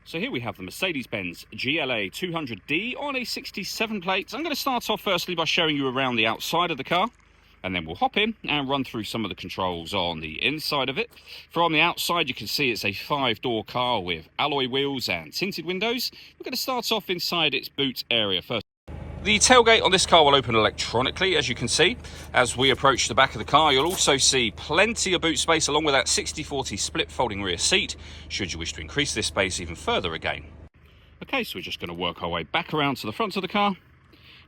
So here we have the Mercedes-Benz GLA200d on a 67 plate. I'm going to start off firstly by showing you around the outside of the car, and then we'll hop in and run through some of the controls on the inside of it. From the outside you can see it's a 5-door car with alloy wheels and tinted windows. We're going to start off inside its boot area first. The tailgate on this car will open electronically, as you can see. As we approach the back of the car, you'll also see plenty of boot space along with that 60/40 split folding rear seat, should you wish to increase this space even further again. Okay, so we're just going to work our way back around to the front of the car,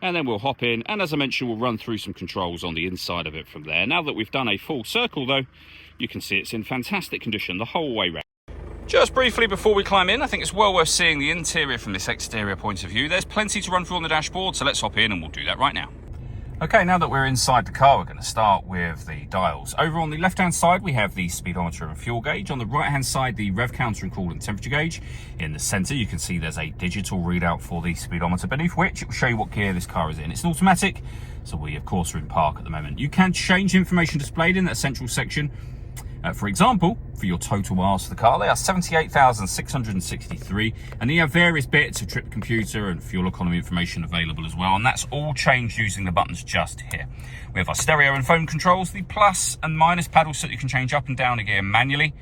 and then we'll hop in, and as I mentioned, we'll run through some controls on the inside of it from there. Now that we've done a full circle though, you can see it's in fantastic condition the whole way round. Just briefly before we climb in, I think it's well worth seeing the interior from this exterior point of view. There's plenty to run through on the dashboard, so let's hop in and we'll do that right now. Okay, now that we're inside the car, we're going to start with the dials. Over on the left-hand side, we have the speedometer and fuel gauge. On the right-hand side, the rev counter and coolant temperature gauge. In the center, you can see there's a digital readout for the speedometer, beneath which it will show you what gear this car is in. It's an automatic, so we, of course, are in park at the moment. You can change information displayed in that central section. For example, for your total miles for the car, they are 78,663, and you have various bits of trip computer and fuel economy information available as well, and that's all changed using the buttons just here. We have our stereo and phone controls, the plus and minus paddles so that you can change up and down a gear manually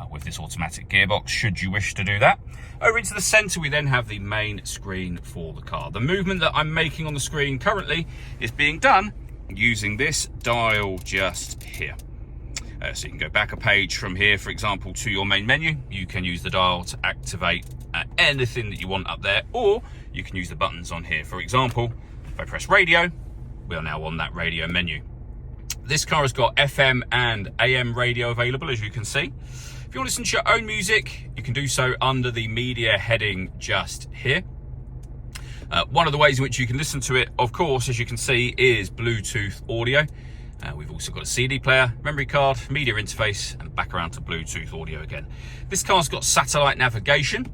with this automatic gearbox, should you wish to do that. Over into the center, we then have the main screen for the car. The movement that I'm making on the screen currently is being done using this dial just here. So you can go back a page from here, for example, to your main menu. You can use the dial to activate anything that you want up there, or you can use the buttons on here. For example, if I press radio, we are now on that radio menu. This car has got FM and AM radio available, as you can see. If you want to listen to your own music, you can do so under the media heading just here. One of the ways in which you can listen to it, of course, as you can see, is Bluetooth audio. We've also got a CD player, memory card, media interface, and back around to Bluetooth audio again. This car's got satellite navigation,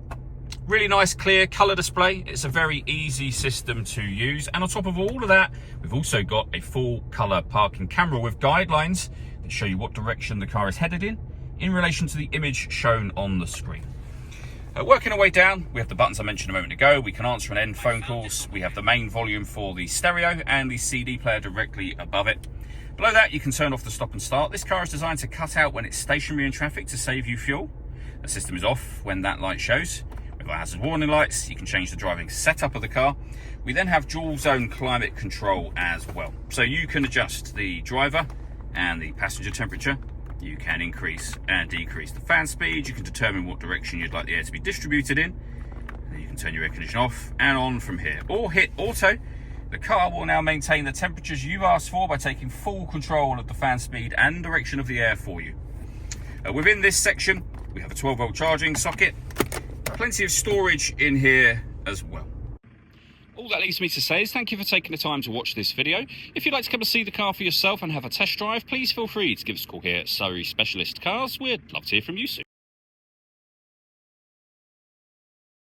really nice clear colour display. It's a very easy system to use, and on top of all of that, we've also got a full colour parking camera with guidelines that show you what direction the car is headed in relation to the image shown on the screen. Working our way down, we have the buttons I mentioned a moment ago. We can answer and end phone calls. We have the main volume for the stereo and the CD player directly above it. Below that, you can turn off the stop and start. This car is designed to cut out when it's stationary in traffic to save you fuel. The system is off when that light shows. We've got hazard warning lights. You can change the driving setup of the car. We then have dual zone climate control as well. So you can adjust the driver and the passenger temperature. You can increase and decrease the fan speed. You can determine what direction you'd like the air to be distributed in. And you can turn your air conditioning off and on from here, or hit auto. The car will now maintain the temperatures you've asked for by taking full control of the fan speed and direction of the air for you. Within this section, we have a 12-volt charging socket, plenty of storage in here as well. All that leaves me to say is thank you for taking the time to watch this video. If you'd like to come and see the car for yourself and have a test drive, please feel free to give us a call here at Surrey Specialist Cars. We'd love to hear from you soon.